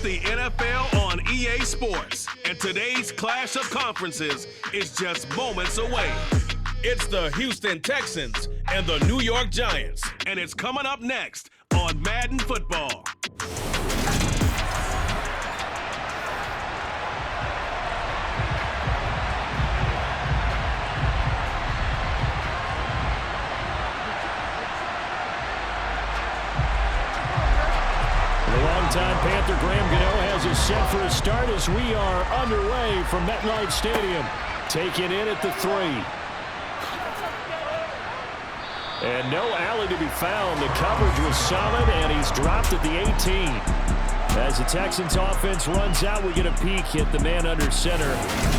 the NFL on EA Sports, and today's clash of conferences is just moments away. It's the Houston Texans and the New York Giants, and it's coming up next on Madden Football. Longtime Panther Graham Gano has us set for a start as we are underway from MetLife Stadium. Taking in at the 3. And no alley to be found. The coverage was solid, and he's dropped at the 18. As the Texans offense runs out, we get a peek at the man under center.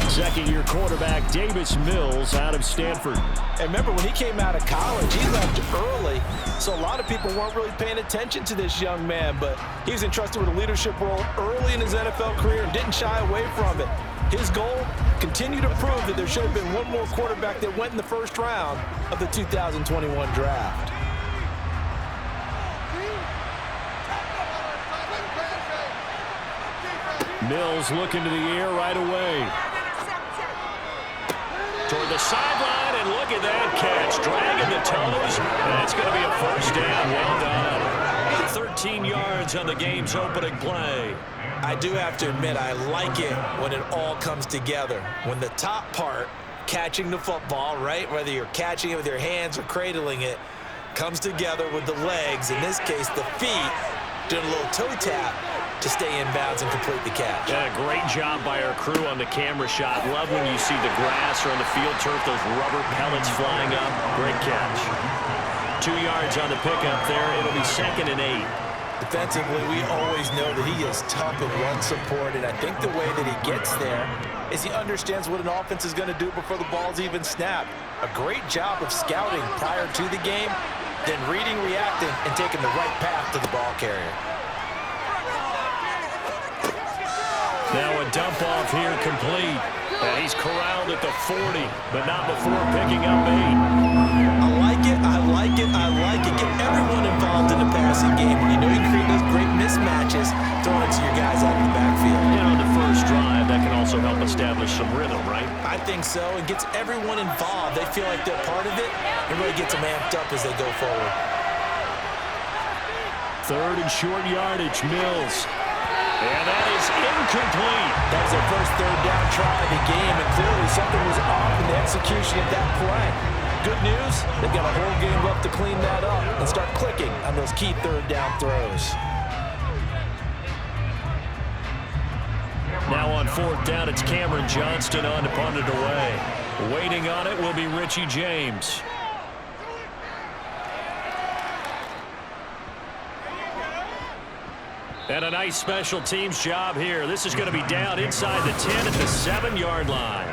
Second-year quarterback Davis Mills out of Stanford. And remember, when he came out of college, he left early, so a lot of people weren't really paying attention to this young man, but he was entrusted with a leadership role early in his NFL career and didn't shy away from it. His goal, continue to prove that there should have been one more quarterback that went in the first round of the 2021 draft. Mills looking to the air right away. Toward the sideline, and look at that catch. Dragging the toes, and it's going to be a first down. Well done. 13 yards on the game's opening play. I do have to admit, I like it when it all comes together. When the top part, catching the football, right, whether you're catching it with your hands or cradling it, comes together with the legs, in this case the feet, doing a little toe tap to stay in bounds and complete the catch. Yeah, great job by our crew on the camera shot. Love when you see the grass or on the field turf, those rubber pellets flying up. Great catch. 2 yards on the pickup there. It'll be 2nd and 8. Defensively, we always know that he is tough in run support, and I think the way that he gets there is he understands what an offense is going to do before the ball's even snapped. A great job of scouting prior to the game, then reading, reacting, and taking the right path to the ball carrier. Now a dump off here complete. And he's corralled at the 40, but not before picking up 8. I like it, I like it, I like it. Get everyone involved in the passing game. When you know you create those great mismatches, throwing it to your guys out in the backfield. You know, the first drive, that can also help establish some rhythm, right? I think so. It gets everyone involved. They feel like they're part of it. It really gets them amped up as they go forward. 3rd and short yardage, Mills. And that is incomplete. That was their first 3rd down try of the game, and clearly something was off in the execution of that play. Good news, they've got a whole game left to clean that up and start clicking on those key 3rd down throws. Now on 4th down, it's Cameron Johnston on to punt it away. Waiting on it will be Richie James. And a nice special teams job here. This is going to be down inside the 10 at the 7-yard line.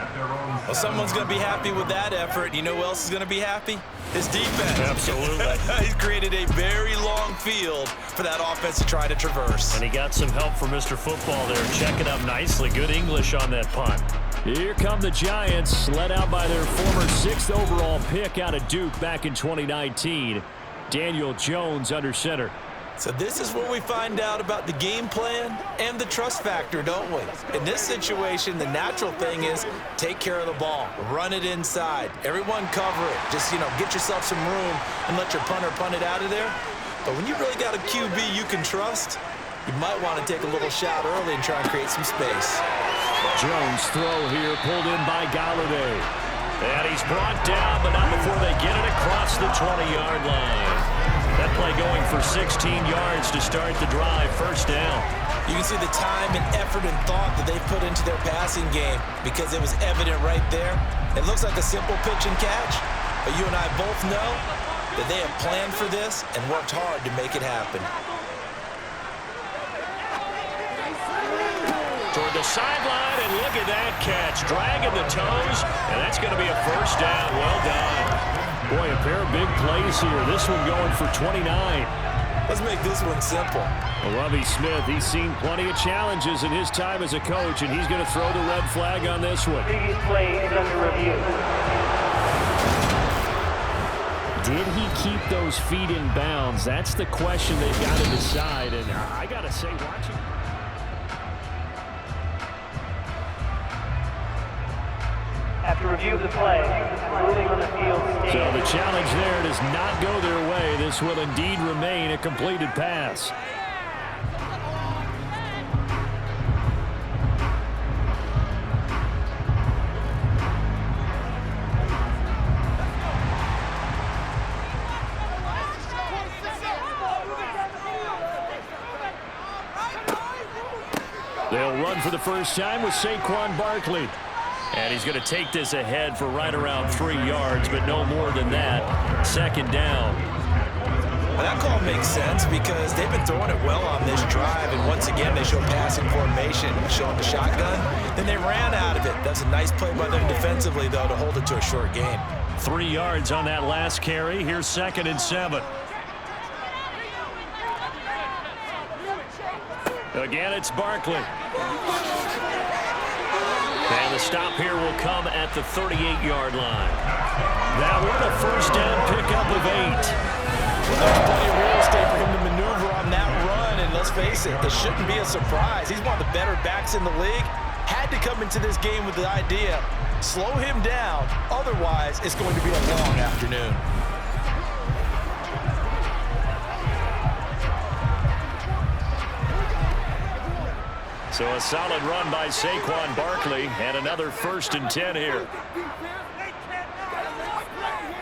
Well, someone's going to be happy with that effort. You know who else is going to be happy? His defense. Absolutely. He's created a very long field for that offense to try to traverse. And he got some help from Mr. Football there, checking up nicely. Good English on that punt. Here come the Giants, led out by their former 6th overall pick out of Duke back in 2019. Daniel Jones under center. So this is where we find out about the game plan and the trust factor, don't we? In this situation, the natural thing is take care of the ball, run it inside, everyone cover it. Just, get yourself some room and let your punter punt it out of there. But when you really got a QB you can trust, you might want to take a little shot early and try and create some space. Jones throw here pulled in by Galladay. And he's brought down, but not before they get it across the 20-yard line. That play going for 16 yards to start the drive. First down. You can see the time and effort and thought that they put into their passing game because it was evident right there. It looks like a simple pitch and catch, but you and I both know that they have planned for this and worked hard to make it happen. Toward the sideline, and look at that catch. Dragging the toes, and that's going to be a first down. Well done. Boy, a pair of big plays here. This one going for 29. Let's make this one simple. Well, Lovie Smith, he's seen plenty of challenges in his time as a coach, and he's going to throw the red flag on this one. Previous play is under review. Did he keep those feet in bounds? That's the question they've got to decide. And I got to say, watching. After review of the play, ruling on the field stands. So the challenge there does not go their way. This will indeed remain a completed pass. They'll run for the first time with Saquon Barkley. And he's going to take this ahead for right around 3 yards, but no more than that. Second down. Well, that call makes sense because they've been throwing it well on this drive, and once again they show passing formation, showing the shotgun. Then they ran out of it. That's a nice play by them defensively, though, to hold it to a short gain. 3 yards on that last carry. Here's 2nd and 7. Again, it's Barkley. And the stop here will come at the 38-yard line. That one a first down pickup of 8. Well, there's plenty of real estate for him to maneuver on that run, and let's face it, this shouldn't be a surprise. He's one of the better backs in the league. Had to come into this game with the idea, slow him down, otherwise it's going to be a long afternoon. So a solid run by Saquon Barkley, and another 1st and 10 here.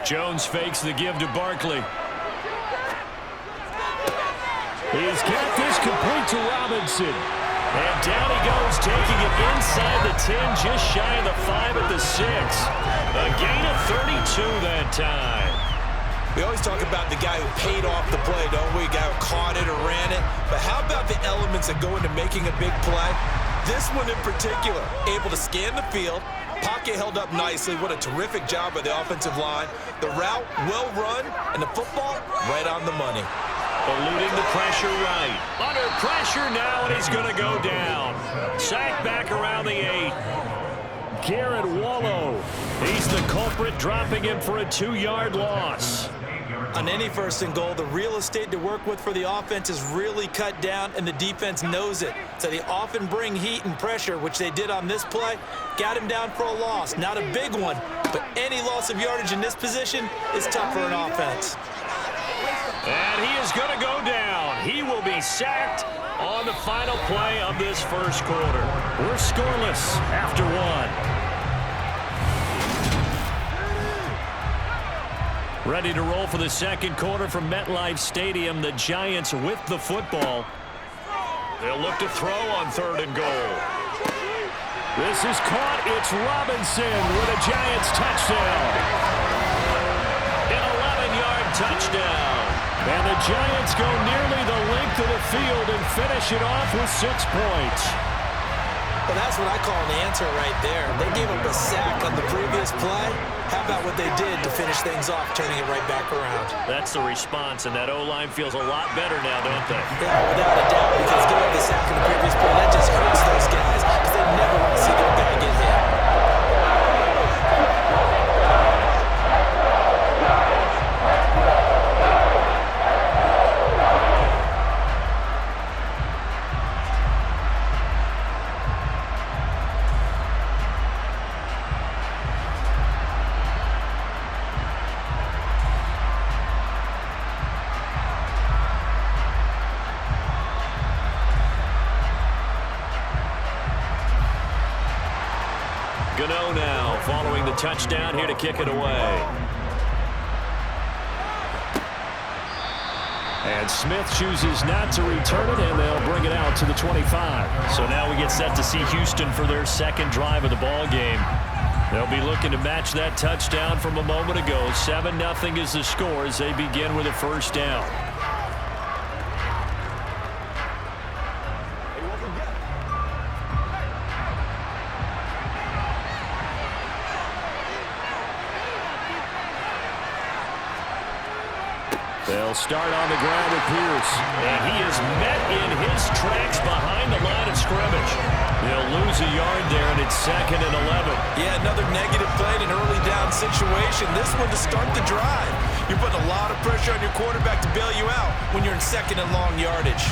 Jones fakes the give to Barkley. He's got this complete to Robinson. And down he goes, taking it inside the 10, just shy of the 5 at the 6. A gain of 32 that time. We always talk about the guy who paid off the play, don't we? The guy who caught it or ran it. But how about the elements that go into making a big play? This one in particular, able to scan the field, pocket held up nicely. What a terrific job by the offensive line. The route, well run, and the football, right on the money. Eluding the pressure right. Under pressure now, and he's going to go down. Sacked back around the 8. Garrett Wallow. He's the culprit, dropping him for a 2-yard loss. On any 1st and goal, the real estate to work with for the offense is really cut down, and the defense knows it. So they often bring heat and pressure, which they did on this play. Got him down for a loss. Not a big one, but any loss of yardage in this position is tough for an offense. And he is going to go down. He will be sacked on the final play of this 1st quarter. We're scoreless after 1. Ready to roll for the 2nd quarter from MetLife Stadium. The Giants with the football. They'll look to throw on 3rd and goal. This is caught. It's Robinson with a Giants touchdown. An 11-yard touchdown. And the Giants go nearly the length of the field and finish it off with 6 points. Well, that's what I call an answer right there. They gave up a sack on the previous play. How about what they did to finish things off, turning it right back around? That's the response, and that O-line feels a lot better now, don't they? Yeah, without a doubt, because giving up the sack on the previous play, that just hurts those guys because they never want to see their guy get hit. Gano now following the touchdown here to kick it away. And Smith chooses not to return it, and they'll bring it out to the 25. So now we get set to see Houston for their 2nd drive of the ball game. They'll be looking to match that touchdown from a moment ago. 7-0 is the score as they begin with a 1st down. They'll start on the ground with Pierce. And he is met in his tracks behind the line of scrimmage. They'll lose a yard there, and it's 2nd and 11. Yeah, another negative play in an early down situation. This one to start the drive. You're putting a lot of pressure on your quarterback to bail you out when you're in 2nd and long yardage.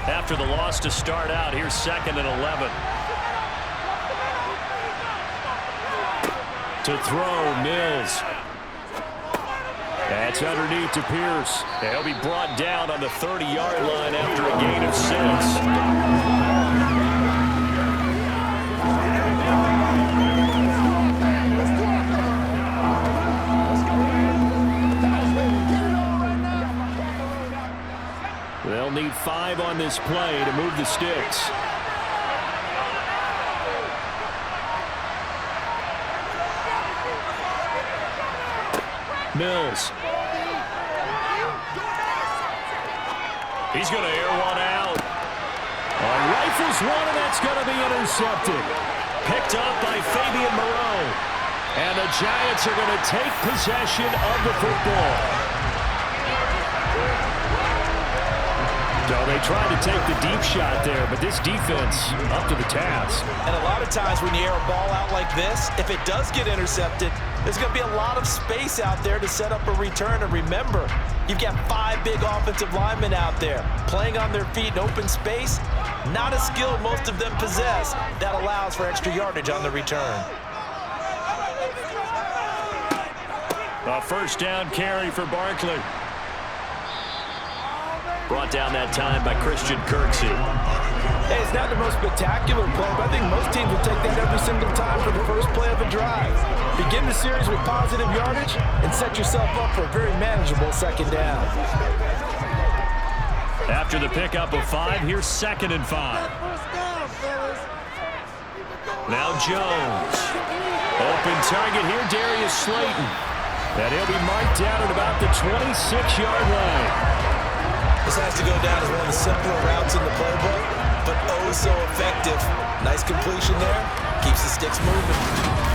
after the loss to start out. Here's 2nd and 11. To throw, Mills. That's underneath to Pierce. He'll be brought down on the 30-yard line after a gain of 6. They'll need 5 on this play to move the sticks. Mills. He's going to air one out. Rifles one, and that's going to be intercepted. Picked up by Fabian Moreau. And the Giants are going to take possession of the football. So they tried to take the deep shot there, but this defense up to the task. And a lot of times when you air a ball out like this, if it does get intercepted, there's going to be a lot of space out there to set up a return. And remember, you've got 5 big offensive linemen out there playing on their feet in open space. Not a skill most of them possess that allows for extra yardage on the return. A first down carry for Barkley. Brought down that time by Christian Kirksey. Hey, it's not the most spectacular play, but I think most teams will take that every single time for the first play of a drive. Begin the series with positive yardage and set yourself up for a very manageable second down. After the pickup of 5, here's 2nd and 5. Now Jones. Open target here, Darius Slayton. And he'll be marked down at about the 26-yard line. This has to go down as one of the simpler routes in the playbook, but oh so effective. Nice completion there. Keeps the sticks moving.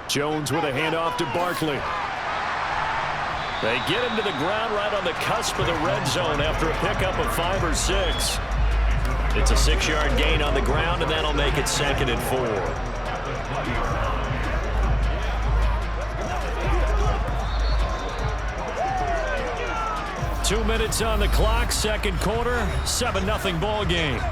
Jones with a handoff to Barkley. They get him to the ground right on the cusp of the red zone after a pickup of 5 or 6. It's a 6-yard gain on the ground, and that'll make it 2nd and 4. 2 minutes on the clock, second quarter, 7-0 ball game.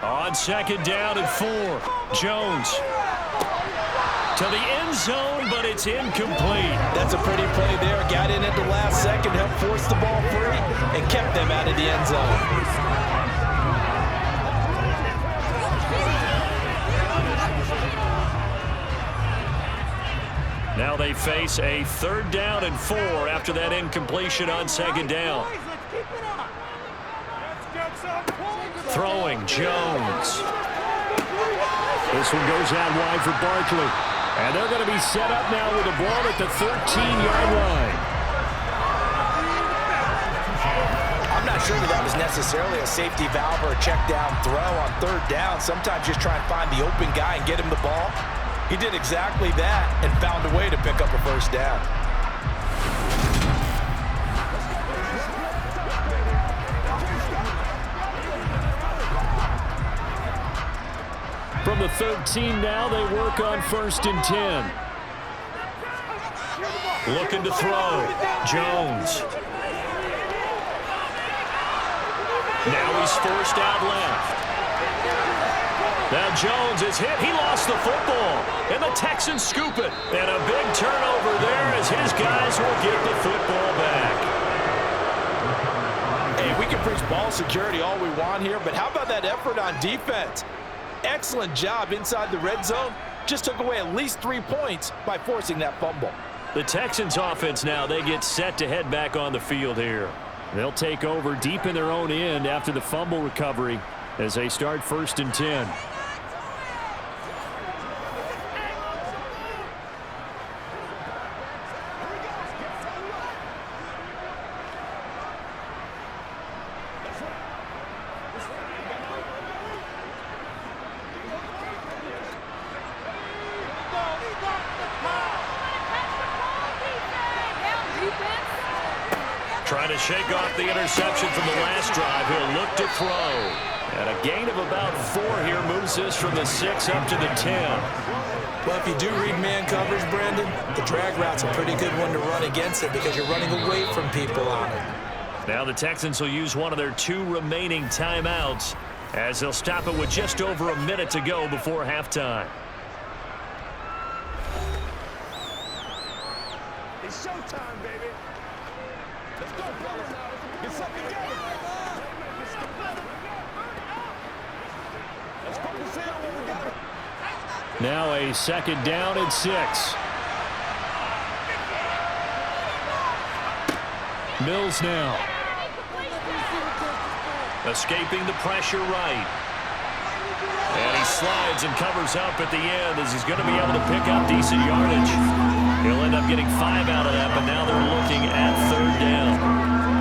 On 2nd down and 4, Jones to the end zone, but it's incomplete. That's a pretty play there. Got in at the last second, helped force the ball free, and kept them out of the end zone. Now they face a 3rd down and 4 after that incompletion on 2nd down. Throwing, Jones. This one goes out wide for Barkley. And they're going to be set up now with the ball at the 13-yard line. I'm not sure that was necessarily a safety valve or a check down throw on 3rd down. Sometimes just try and find the open guy and get him the ball. He did exactly that and found a way to pick up a first down. From the 13 now, they work on 1st and 10. Looking to throw. Jones. Now he's forced out left. Now Jones is hit. He lost the football. And the Texans scoop it. And a big turnover there as his guys will get the football back. Hey, we can preach ball security all we want here, but how about that effort on defense? Excellent job inside the red zone. Just took away at least 3 points by forcing that fumble. The Texans offense now, they get set to head back on the field here. They'll take over deep in their own end after the fumble recovery as they start 1st and 10. to shake off the interception from the last drive. He'll look to throw. And a gain of about 4 here moves this from the 6 up to the 10. Well, if you do read man coverage, Brandon, the drag route's a pretty good one to run against it because you're running away from people on it. Now the Texans will use one of their 2 remaining timeouts as they'll stop it with just over a minute to go before halftime. It's showtime, baby. Let's go, fellas. Get something together. Let's focus in on what we got. Now a 2nd down and 6. Mills now. Escaping the pressure right. And he slides and covers up at the end as he's going to be able to pick up decent yardage. He'll end up getting 5 out of that, but now they're looking at 3rd down.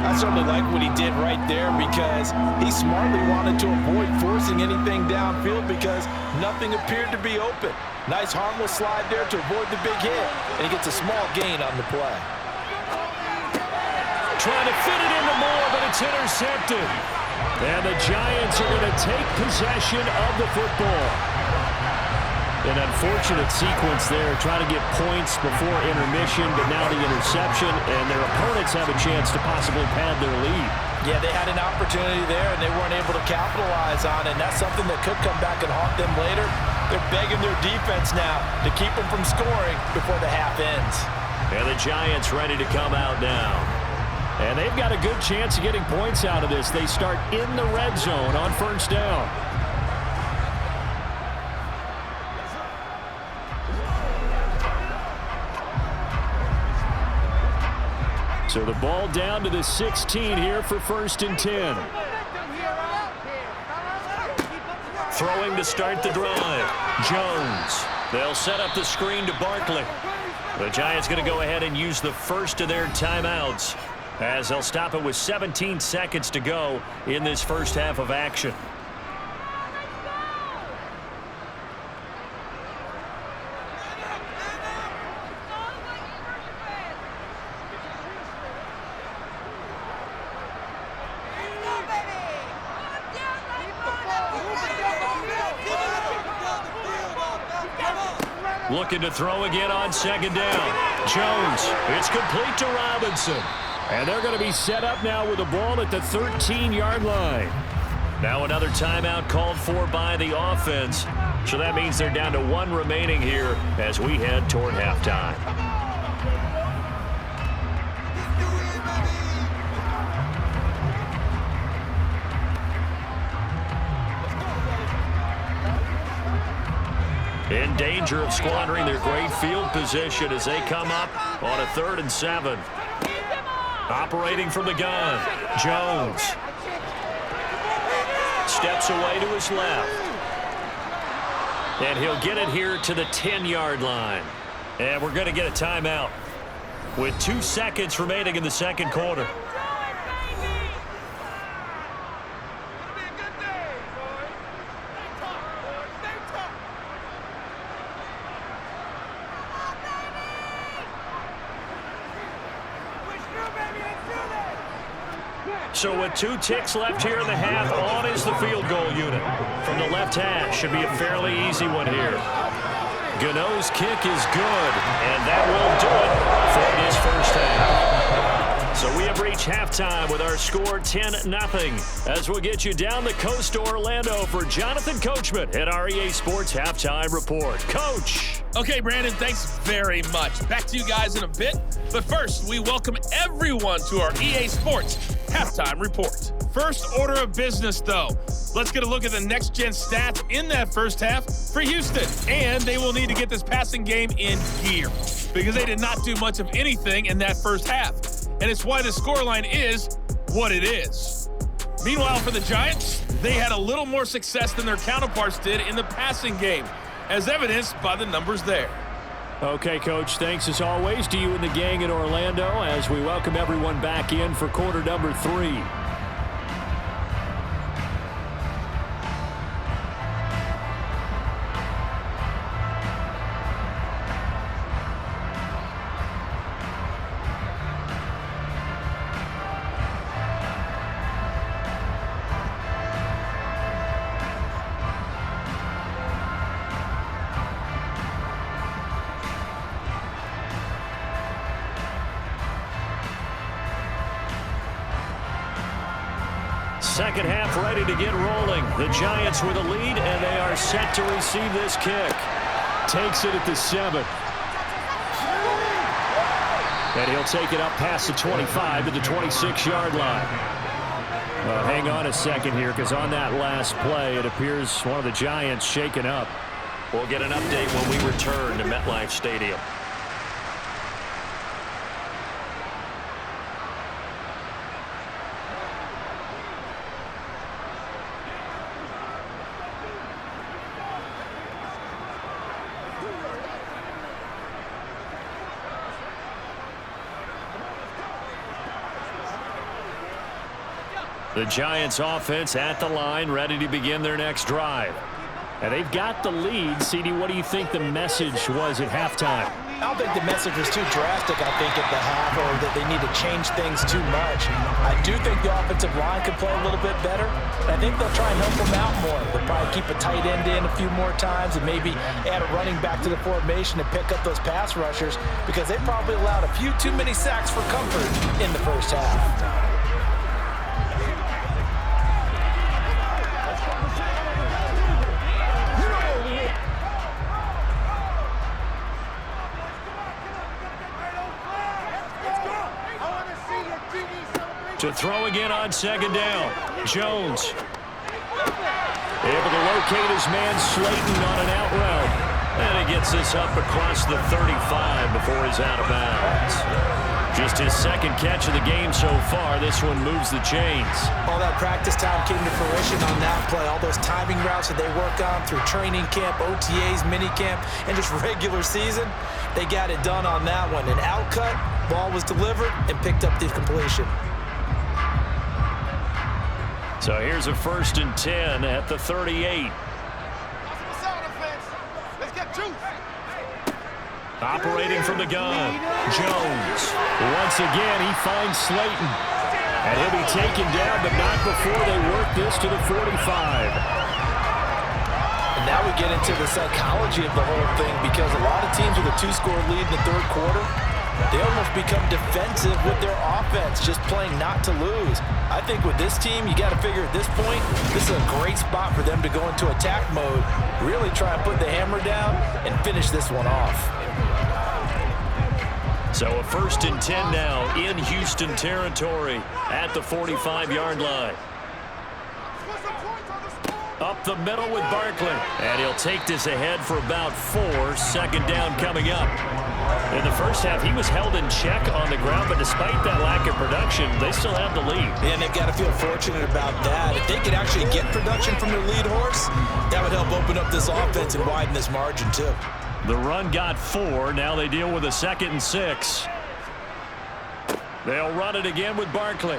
I certainly like what he did right there because he smartly wanted to avoid forcing anything downfield because nothing appeared to be open. Nice harmless slide there to avoid the big hit, and he gets a small gain on the play. Trying to fit it into Moore, but it's intercepted. And the Giants are going to take possession of the football. An unfortunate sequence there, trying to get points before intermission, but now the interception, and their opponents have a chance to possibly pad their lead. Yeah, they had an opportunity there, and they weren't able to capitalize on it, and that's something that could come back and haunt them later. They're begging their defense now to keep them from scoring before the half ends. And the Giants ready to come out now. And they've got a good chance of getting points out of this. They start in the red zone on 1st down. So the ball down to the 16 here for 1st and 10. Throwing to start the drive. Jones. They'll set up the screen to Barkley. The Giants going to go ahead and use the first of their timeouts as they'll stop it with 17 seconds to go in this first half of action. Looking to throw again on 2nd down. Jones, it's complete to Robinson. And they're going to be set up now with the ball at the 13-yard line. Now another timeout called for by the offense. So that means they're down to 1 remaining here as we head toward halftime. In danger of squandering their great field position as they come up on a 3rd and 7. Operating from the gun, Jones. Steps away to his left. And he'll get it here to the 10-yard line. And we're going to get a timeout with 2 seconds remaining in the 2nd quarter. So with 2 ticks left here in the half, on is the field goal unit. From the left hash, should be a fairly easy one here. Gano's kick is good, and that will do it for this first half. So we have reached halftime with our score 10-0. As we'll get you down the coast to Orlando for Jonathan Coachman at our EA Sports Halftime Report. Coach. Okay, Brandon, thanks very much. Back to you guys in a bit. But first, we welcome everyone to our EA Sports Halftime Report. First order of business, though. Let's get a look at the next-gen stats in that first half for Houston. And they will need to get this passing game in gear because they did not do much of anything in that first half. And it's why the scoreline is what it is. Meanwhile, for the Giants, they had a little more success than their counterparts did in the passing game, as evidenced by the numbers there. Okay, Coach, thanks as always to you and the gang in Orlando as we welcome everyone back in for quarter number 3. Second half ready to get rolling. The Giants with a lead, and they are set to receive this kick. Takes it at the 7. And he'll take it up past the 25 to the 26-yard line. Hang on a second here, because on that last play, it appears one of the Giants shaken up. We'll get an update when we return to MetLife Stadium. The Giants offense at the line, ready to begin their next drive. And they've got the lead. CD, what do you think the message was at halftime? I don't think the message was too drastic, I think, at the half, or that they need to change things too much. I do think the offensive line could play a little bit better. I think they'll try and help them out more. They'll probably keep a tight end in a few more times and maybe add a running back to the formation and pick up those pass rushers, because they probably allowed a few too many sacks for comfort in the first half. To throw again on second down. Jones able to locate his man Slayton on an out route. And he gets this up across the 35 before he's out of bounds. Just his second catch of the game so far. This one moves the chains. All that practice time came to fruition on that play. All those timing routes that they work on through training camp, OTAs, minicamp, and just regular season, they got it done on that one. An out cut, ball was delivered, and picked up the completion. So here's a 1st and 10 at the 38. Operating from the gun, Jones. Once again, he finds Slayton. And he'll be taken down, but not before they work this to the 45. And now we get into the psychology of the whole thing, because a lot of teams with a 2-score lead in the third quarter, they almost become defensive with their offense, just playing not to lose. I think with this team, you got to figure at this point, this is a great spot for them to go into attack mode, really try and put the hammer down and finish this one off. So a 1st and 10 now in Houston territory at the 45-yard line. Up the middle with Barkley. And he'll take this ahead for about 4. Second down coming up. In the first half, he was held in check on the ground, but despite that lack of production, they still have the lead. And they've got to feel fortunate about that. If they could actually get production from their lead horse, that would help open up this offense and widen this margin too. The run got 4. Now they deal with a 2nd and 6. They'll run it again with Barkley.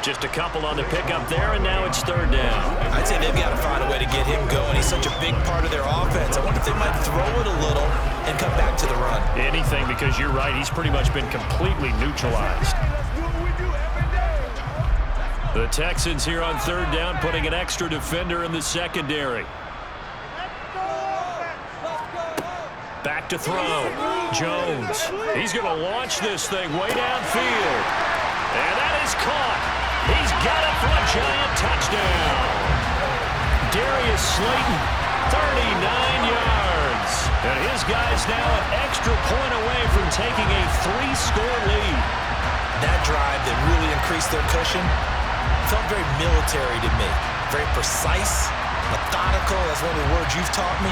Just a couple on the pickup there, and now it's 3rd down. I'd say they've got to find a way to get him going. He's such a big part of their offense. I wonder if they might throw it a little and come back to the run. Anything, because you're right. He's pretty much been completely neutralized. The Texans here on 3rd down, putting an extra defender in the secondary. Back to throw. Jones. He's going to launch this thing way downfield. And that is caught. He's got it for a giant touchdown. Darius Slayton, 39 yards. And his guy's now an extra point away from taking a 3-score lead. That drive that really increased their cushion felt very military to me. Very precise, methodical. That's one of the words you've taught me.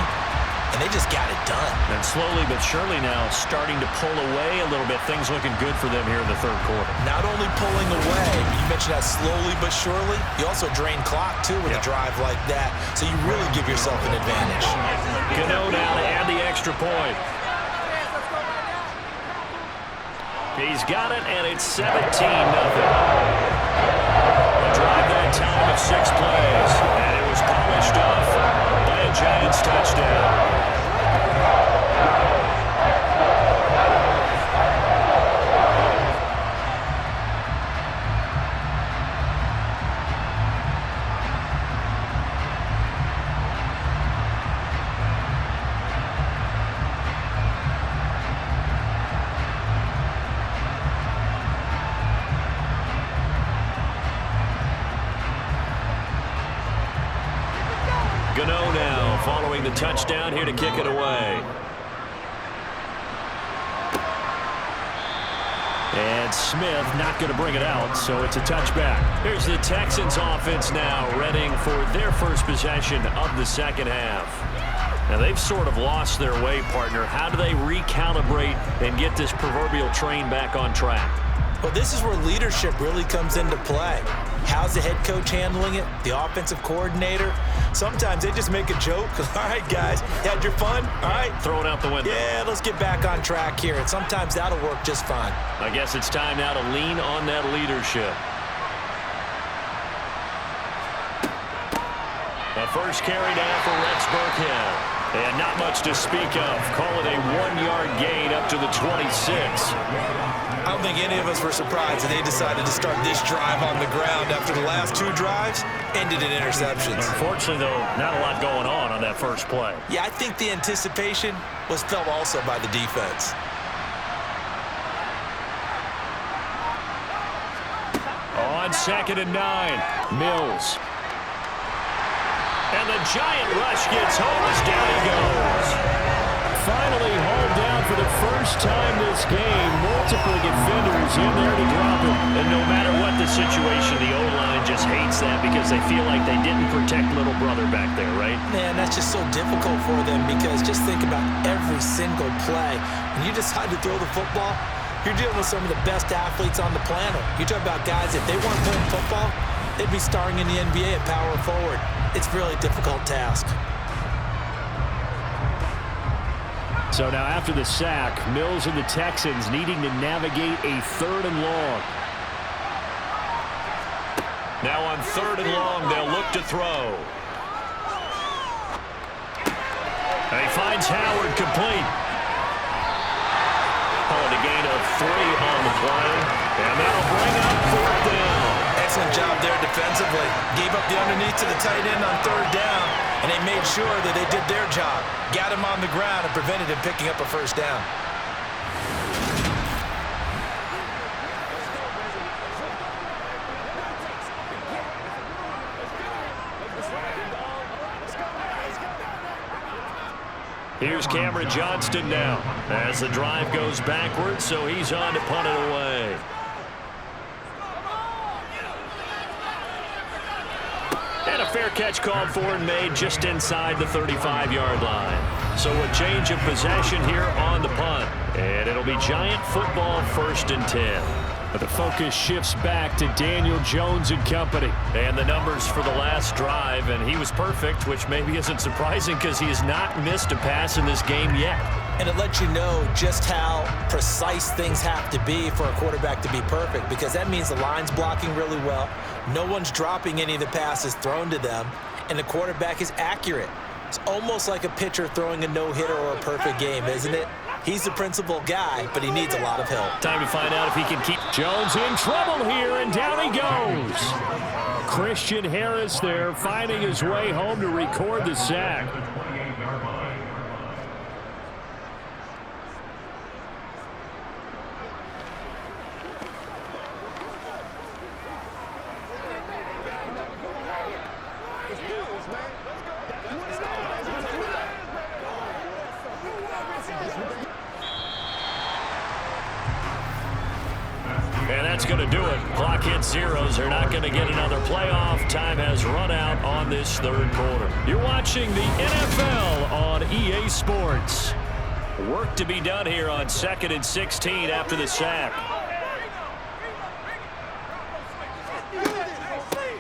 And they just got it done. And slowly but surely now starting to pull away a little bit. Things looking good for them here in the third quarter. Not only pulling away, you mentioned that slowly but surely, you also drain clock too with a drive like that. So you really give yourself an advantage. Gano now to add the extra point. He's got it, and it's 17-0. A drive that time of 6 plays, and it was polished off by a Giants touchdown. Gano now following the touchdown here to kick it away. And Smith not going to bring it out, so it's a touchback. Here's the Texans offense now, readying for their first possession of the second half. Now, they've sort of lost their way, partner. How do they recalibrate and get this proverbial train back on track? Well, this is where leadership really comes into play. How's the head coach handling it? The offensive coordinator? Sometimes they just make a joke. All right, guys, you had your fun? All right. Throw it out the window. Yeah, let's get back on track here. And sometimes that'll work just fine. I guess it's time now to lean on that leadership. A first carry now for Rex Burkhead. And not much to speak of. Call it a 1-yard gain up to the 26. I don't think any of us were surprised that they decided to start this drive on the ground after the last 2 drives ended in interceptions. Unfortunately, though, not a lot going on that first play. Yeah, I think the anticipation was felt also by the defense. On 2nd and 9, Mills. And the giant rush gets home as down he goes. Finally hauled down for the first time this game. Multiple defenders in there to drop him. And no matter what the situation, the O-line just hates that because they feel like they didn't protect little brother back there, right? Man, that's just so difficult for them because just think about every single play. When you decide to throw the football, you're dealing with some of the best athletes on the planet. You talk about guys, if they weren't playing football, they'd be starring in the NBA at power forward. It's a really difficult task. So now after the sack, Mills and the Texans needing to navigate a 3rd and long. Now on 3rd and long, they'll look to throw. And he finds Howard complete. A gain of 3 on the play. And that'll bring up 4th down. Excellent job there defensively. Gave up the underneath to the tight end on 3rd down, and they made sure that they did their job. Got him on the ground and prevented him picking up a 1st down. Here's Cameron Johnston now as the drive goes backwards, so he's on to punt it away. And a fair catch called for and made just inside the 35-yard line. So a change of possession here on the punt. And it'll be Giant football 1st and 10. But the focus shifts back to Daniel Jones and company. And the numbers for the last drive, and he was perfect, which maybe isn't surprising because he has not missed a pass in this game yet. And it lets you know just how precise things have to be for a quarterback to be perfect, because that means the line's blocking really well. No one's dropping any of the passes thrown to them, and the quarterback is accurate. It's almost like a pitcher throwing a no-hitter or a perfect game, isn't it? He's the principal guy, but he needs a lot of help. Time to find out if he can keep Jones in trouble here, and down he goes. Christian Harris there, finding his way home to record the sack. And that's going to do it. Clock hits zeros. They're not going to get another playoff. Time has run out on this 3rd quarter. You're watching the NFL on EA Sports. Work to be done here on 2nd and 16 after the sack.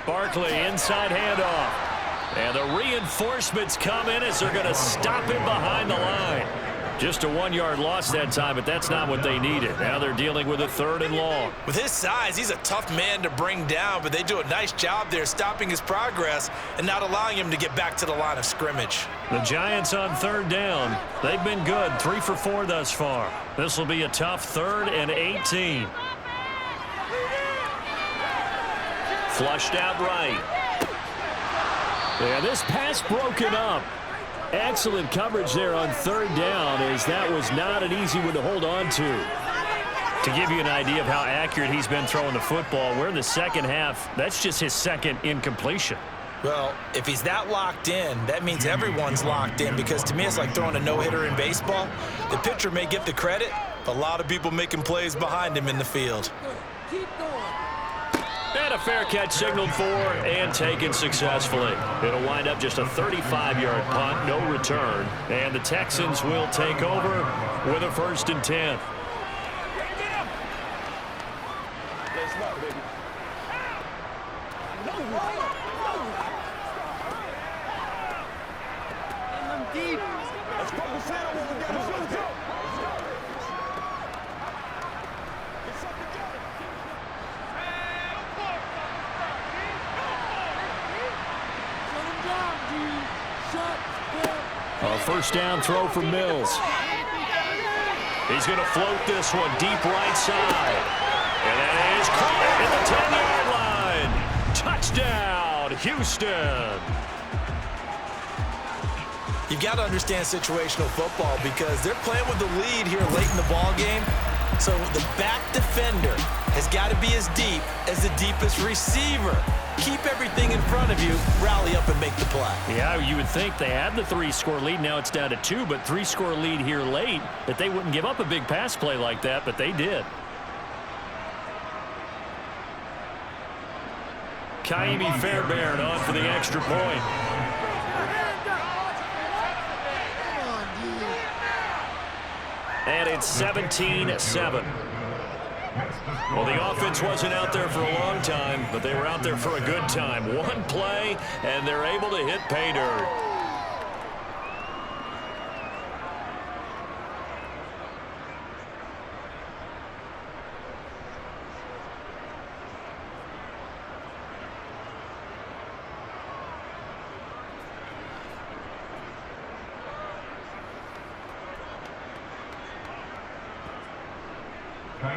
Barkley inside handoff. And the reinforcements come in as they're going to stop him behind the line. Just a 1-yard loss that time, but that's not what they needed. Now they're dealing with a 3rd and long. With his size, he's a tough man to bring down, but they do a nice job there stopping his progress and not allowing him to get back to the line of scrimmage. The Giants on 3rd down. They've been good, 3 for 4 thus far. This will be a tough 3rd and 18. Flushed out right. Yeah, this pass broken up. Excellent coverage there on 3rd down, as that was not an easy one to hold on to. To give you an idea of how accurate he's been throwing the football, we're in the second half. That's just his 2nd incompletion. Well, if he's that locked in, that means everyone's locked in, because to me it's like throwing a no-hitter in baseball. The pitcher may get the credit, a lot of people making plays behind him in the field. And a fair catch signaled for and taken successfully. It'll wind up just a 35-yard punt, no return. And the Texans will take over with a 1st and 10. A 1st down throw for Mills. He's going to float this one deep right side. And that is caught at the 10-yard line. Touchdown, Houston. You've got to understand situational football, because they're playing with the lead here late in the ball game. So the back defender has got to be as deep as the deepest receiver. Keep everything in front of you, rally up and make the play. Yeah, you would think they had the 3-score lead. Now it's down to 2, but 3-score lead here late, that they wouldn't give up a big pass play like that, but they did. Kaimi Fairbairn on for the extra point. And it's 17-7. Well, the offense wasn't out there for a long time, but they were out there for a good time. One play, and they're able to hit pay dirt.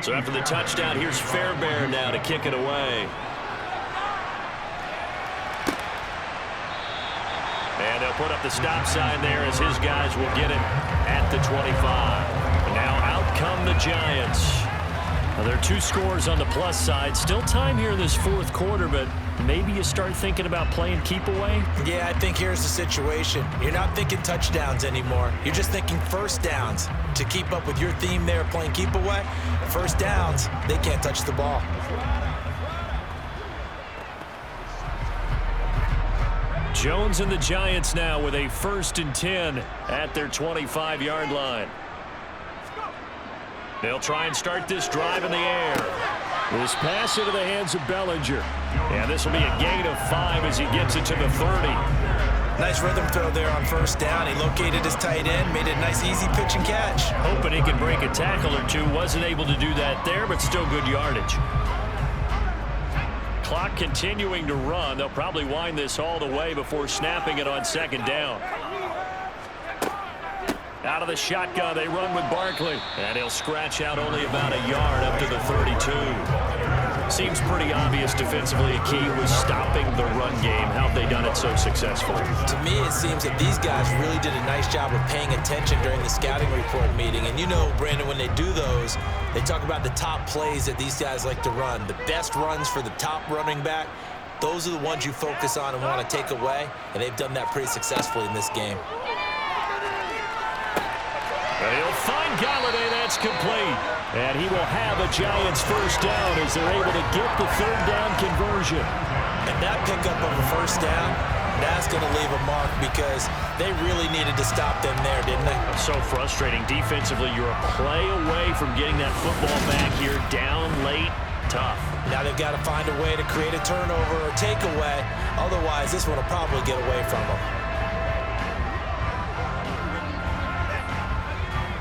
So after the touchdown, here's Fairbairn now to kick it away. And they'll put up the stop sign there as his guys will get it at the 25. And now out come the Giants. Now there are 2 scores on the plus side. Still time here in this 4th quarter, but maybe you start thinking about playing keep away? Yeah, I think here's the situation. You're not thinking touchdowns anymore. You're just thinking 1st downs. To keep up with your theme there, playing keep away, 1st downs, they can't touch the ball. Jones and the Giants now with a 1st and 10 at their 25-yard line. They'll try and start this drive in the air. This pass into the hands of Bellinger. And this will be a gain of 5 as he gets it to the 30. Nice rhythm throw there on 1st down. He located his tight end, made it a nice easy pitch and catch. Hoping he can break a tackle or 2. Wasn't able to do that there, but still good yardage. Clock continuing to run. They'll probably wind this all the way before snapping it on 2nd down. Out of the shotgun, they run with Barkley. And he'll scratch out only about a yard up to the 32. Seems pretty obvious defensively. A key was stopping the run game. How have they done it so successfully? To me, it seems that these guys really did a nice job of paying attention during the scouting report meeting. And you know, Brandon, when they do those, they talk about the top plays that these guys like to run. The best runs for the top running back. Those are the ones you focus on and want to take away. And they've done that pretty successfully in this game. And he'll find Galladay. That's complete. And he will have a Giants 1st down as they're able to get the 3rd down conversion. And that pickup of a 1st down, that's going to leave a mark, because they really needed to stop them there, didn't they? So frustrating. Defensively, you're a play away from getting that football back here. Down late, tough. Now they've got to find a way to create a turnover or takeaway. Otherwise, this one will probably get away from them.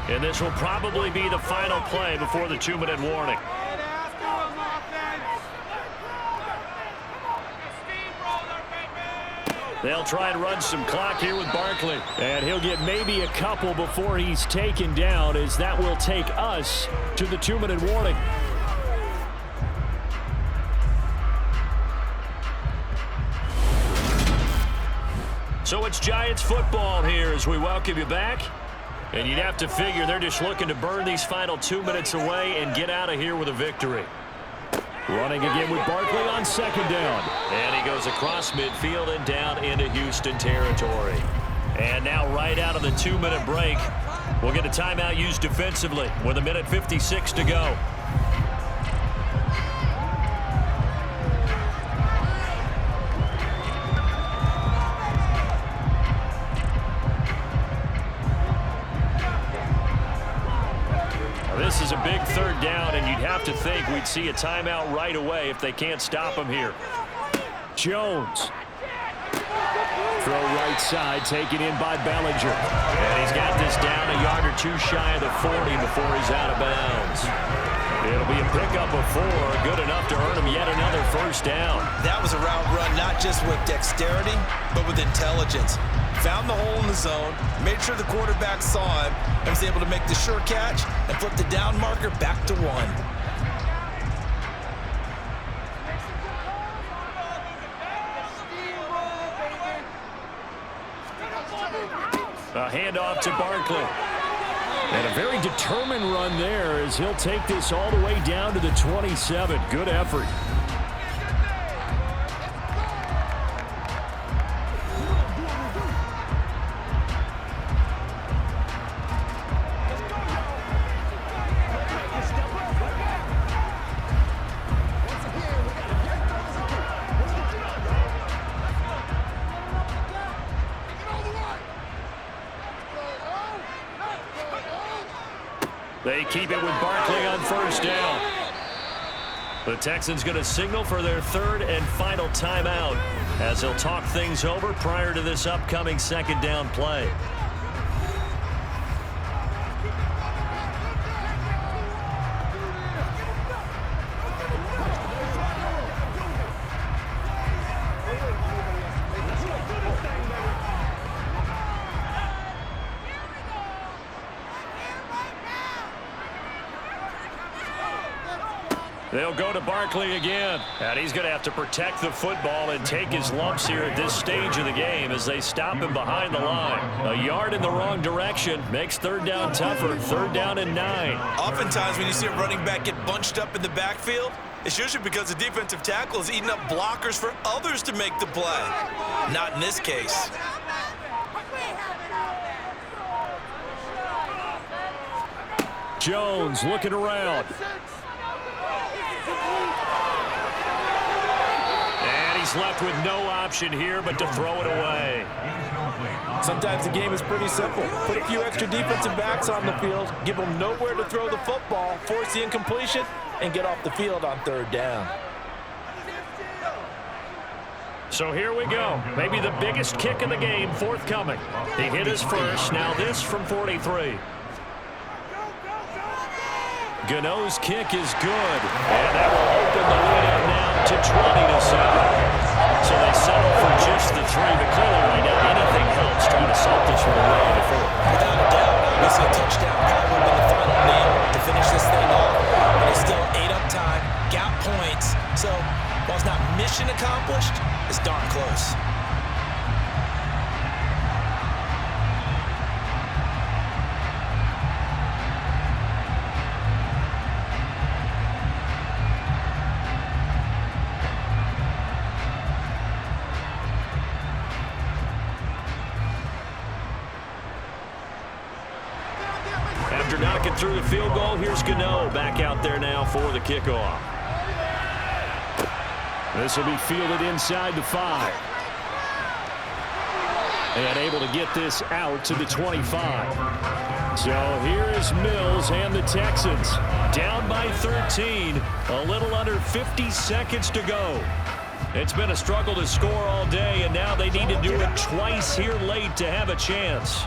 And this will probably be the final play before the 2-minute warning. They'll try and run some clock here with Barkley. And he'll get maybe a couple before he's taken down, as that will take us to the 2-minute warning. So it's Giants football here as we welcome you back. And you'd have to figure they're just looking to burn these final 2 minutes away and get out of here with a victory. Running again with Barkley on second down. And he goes across midfield and down into Houston territory. And now right out of the 2-minute break, we'll get a timeout used defensively with 1:56 to go. This is a big third down, and you'd have to think we'd see a timeout right away if they can't stop him here. Jones. Throw right side, taken in by Bellinger. And he's got this down a yard or two shy of the 40 before he's out of bounds. It'll be a pickup of 4, good enough to earn him yet another first down. That was a route run not just with dexterity, but with intelligence. Found the hole in the zone, made sure the quarterback saw him, and was able to make the sure catch and flip the down marker back to 1. A handoff to Barkley. And a very determined run there as he'll take this all the way down to the 27. Good effort. They keep it with Barkley on first down. The Texans going to signal for their third and final timeout as they'll talk things over prior to this upcoming second down play. They'll go to Barkley again. And he's going to have to protect the football and take his lumps here at this stage of the game as they stop him behind the line. A yard in the wrong direction makes third down tougher. Third down and 9. Oftentimes when you see a running back get bunched up in the backfield, it's usually because the defensive tackle is eating up blockers for others to make the play. Not in this case. Jones looking around. And he's left with no option here but to throw it away. Sometimes the game is pretty simple. Put a few extra defensive backs on the field, give them nowhere to throw the football, force the incompletion, and get off the field on third down. So here we go. Maybe the biggest kick of the game forthcoming. He hit his first. Now this from 43. Gano's kick is good. And that will open the lead up now to 20-7. So they settle for just the 3, but clearly right now anything helps trying to salt this one away before. Without a doubt, obviously a touchdown probably would be the final nail to finish this thing off. But it's still 8 up time, got points. So while it's not mission accomplished, it's darn close. After knocking through the field goal, here's Gano back out there now for the kickoff. This will be fielded inside the 5. And able to get this out to the 25. So here is Mills and the Texans. Down by 13. A little under 50 seconds to go. It's been a struggle to score all day, and now they need to do it twice here late to have a chance.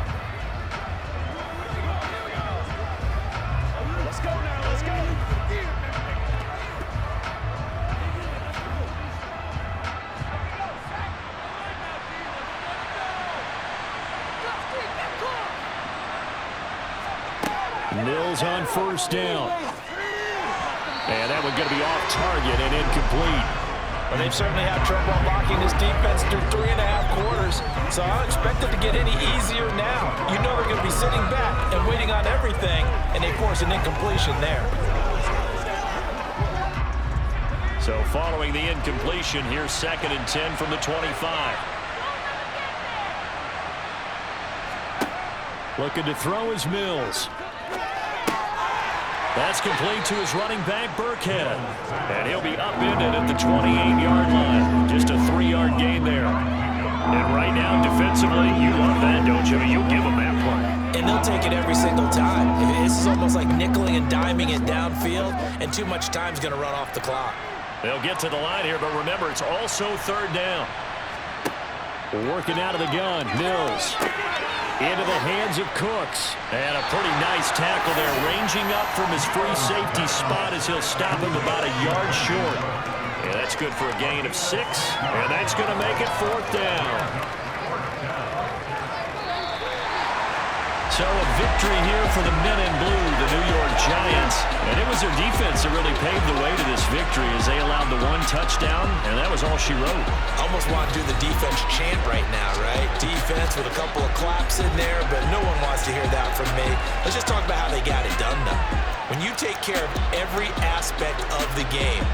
Mills on first down. And that one going to be off target and incomplete. Well, they've certainly had trouble unlocking this defense through 3.5 quarters, so I don't expect it to get any easier now. You know they're going to be sitting back and waiting on everything, and they force an incompletion there. So following the incompletion, here's 2nd and 10 from the 25. Looking to throw is Mills. That's complete to his running back, Burkhead. And he'll be upended at the 28-yard line. Just a 3-yard gain there. And right now, defensively, you love that, don't you? You'll give them that play. And they'll take it every single time. This is almost like nickeling and diming it downfield, and too much time's going to run off the clock. They'll get to the line here, but remember, it's also 3rd down. Working out of the gun, Mills. Into the hands of Cooks. And a pretty nice tackle there, ranging up from his free safety spot as he'll stop him about a yard short. Yeah, that's good for a gain of 6, and that's going to make it 4th down. So a victory here for the men in blue, the New York Giants. And it was their defense that really paved the way to this victory as they allowed the 1 touchdown, and that was all she wrote. Almost want to do the defense chant right now, right? Defense with a couple of claps in there, but no one wants to hear that from me. Let's just talk about how they got it done, though. When you take care of every aspect of the game,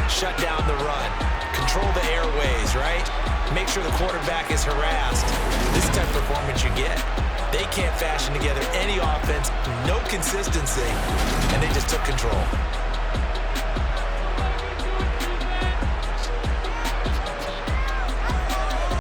shut down the run, control the airways, right? Make sure the quarterback is harassed. This type of performance you get. They can't fashion together any offense, no consistency, and they just took control.